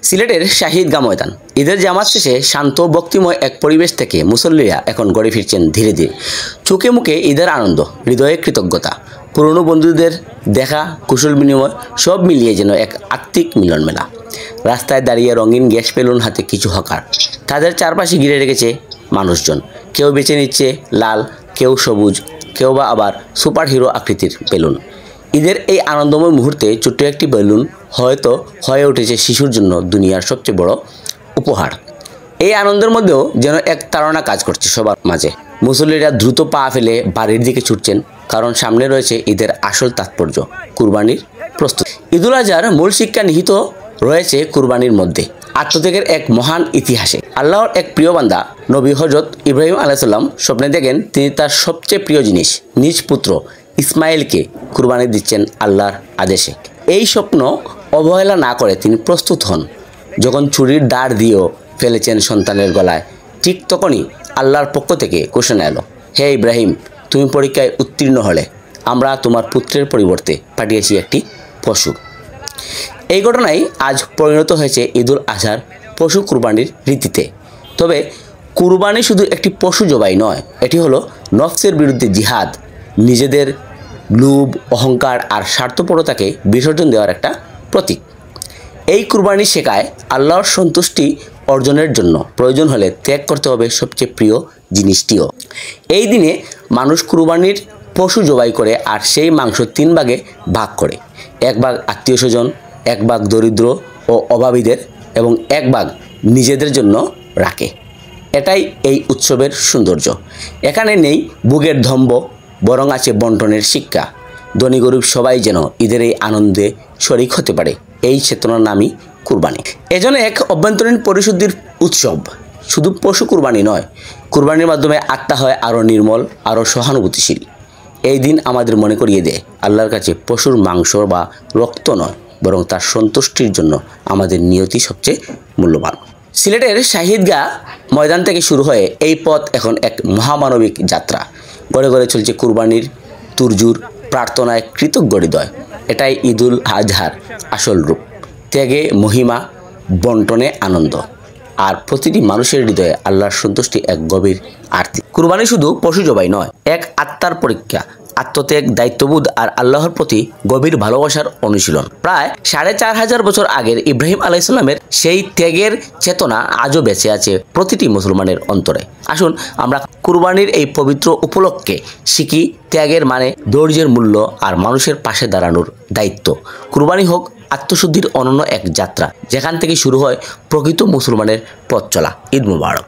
সিলেটের শাহিদগাঁ ময়দান ঈদের জামাত শেষে শান্ত ভক্তিময় এক পরিবেশ থেকে মুসল্লিরা এখন গড়ে ফিরছেন ধীরে ধীরে। চোখে মুখে ঈদের আনন্দ, হৃদয়ে কৃতজ্ঞতা, পুরনো বন্ধুদের দেখা, কুশল বিনিময় সব মিলিয়ে যেন এক আত্মিক মিলন মেলা। রাস্তায় দাঁড়িয়ে রঙিন গ্যাস বেলুন হাতে কিছু হকার, তাদের চারপাশে ঘিরে রেখেছে মানুষজন। কেউ বেছে নিচ্ছে লাল, কেউ সবুজ, কেউ বা আবার সুপার হিরো আকৃতির বেলুন। ঈদের এই আনন্দময় মুহূর্তে ছোট্ট একটি বেলুন হয়তো হয়ে উঠেছে শিশুর জন্য দুনিয়ার সবচেয়ে বড় উপহার। এই আনন্দের মধ্যেও যেন এক তাড়না কাজ করছে সবার মাঝে। মুসল্লিরা দ্রুত পা ফেলে বাড়ির দিকে ছুটছেন, কারণ সামনে রয়েছে ঈদের আসল তাৎপর্য, কুরবানির প্রস্তুতি। ঈদুল আজহার মূল শিক্ষা নিহিত রয়েছে কুরবানির মধ্যে, আত্মত্যাগের এক মহান ইতিহাসে। আল্লাহর এক প্রিয় বান্দা নবী হযরত ইব্রাহিম আলাইহিস সালাম স্বপ্নে দেখেন তিনি তার সবচেয়ে প্রিয় জিনিস নিজ পুত্র ইসমাইলকে কুরবানি দিচ্ছেন আল্লাহর আদেশে। এই স্বপ্ন অবহেলা না করে তিনি প্রস্তুত হন। যখন ছুরির দাঁড় দিয়েও ফেলেছেন সন্তানের গলায়, ঠিক তখনই আল্লাহর পক্ষ থেকে ঘোষণা এলো, হে ইব্রাহিম, তুমি পরীক্ষায় উত্তীর্ণ হলে আমরা তোমার পুত্রের পরিবর্তে পাঠিয়েছি একটি পশু। এই ঘটনাই আজ পরিণত হয়েছে ঈদুল আজহার পশু কুরবানির রীতিতে। তবে কুরবানি শুধু একটি পশু জবাই নয়, এটি হলো নফসের বিরুদ্ধে জিহাদ, নিজেদের লোভ, অহংকার আর স্বার্থপরতাকে বিসর্জন দেওয়ার একটা প্রতীক। এই কুরবানি শেখায় আল্লাহর সন্তুষ্টি অর্জনের জন্য প্রয়োজন হলে ত্যাগ করতে হবে সবচেয়ে প্রিয় জিনিসটিও। এই দিনে মানুষ কুরবানির পশু জবাই করে আর সেই মাংস 3 ভাগে ভাগ করে। 1 ভাগ আত্মীয় স্বজন, 1 ভাগ দরিদ্র ও অভাবীদের এবং 1 ভাগ নিজেদের জন্য রাখে। এটাই এই উৎসবের সৌন্দর্য। এখানে নেই ভোগের ধম্ব, বরং আছে বন্টনের শিক্ষা। ধনী গরিব সবাই যেন ঈদের এই আনন্দে শরিক হতে পারে, এই চেতনার নামই কুরবানি। এজন্য এক অভ্যন্তরীণ পরিশুদ্ধির উৎসব। শুধু পশু কুরবানি নয়, কুরবানির মাধ্যমে আত্মা হয় আরও নির্মল, আরও সহানুভূতিশীল। এই দিন আমাদের মনে করিয়ে দেয় আল্লাহর কাছে পশুর মাংস বা রক্ত নয়, বরং তার সন্তুষ্টির জন্য আমাদের নিয়তি সবচেয়ে মূল্যবান। সিলেটের শাহিদগাঁ ময়দান থেকে শুরু হয়ে এই পথ এখন এক মহামানবিক যাত্রা। গড়ে গড়ে চলছে কুরবানির তুরজুর, প্রার্থনায় কৃতজ্ঞ হৃদয়। এটাই ঈদুল আজহার আসল রূপ, ত্যাগে মহিমা, বন্টনে আনন্দ, আর প্রতিটি মানুষের হৃদয়ে আল্লাহর সন্তুষ্টি এক গভীর আরতি। কুরবানি শুধু পশু জবাই নয়, এক আত্মার পরীক্ষা, আত্মত্যাগ, দায়িত্ববোধ আর আল্লাহর প্রতি গভীর ভালোবাসার অনুশীলন। প্রায় 4500 বছর আগের ইব্রাহিম আলাইহিস সালামের সেই ত্যাগের চেতনা আজও বেঁচে আছে প্রতিটি মুসলমানের অন্তরে। আসুন আমরা কুরবানির এই পবিত্র উপলক্ষে শিখি ত্যাগের মানে, ধৈর্যের মূল্য আর মানুষের পাশে দাঁড়ানোর দায়িত্ব। কুরবানি হোক আত্মশুদ্ধির অনন্য এক যাত্রা, যেখান থেকে শুরু হয় প্রকৃত মুসলমানের পথ চলা। ঈদ মুবারক।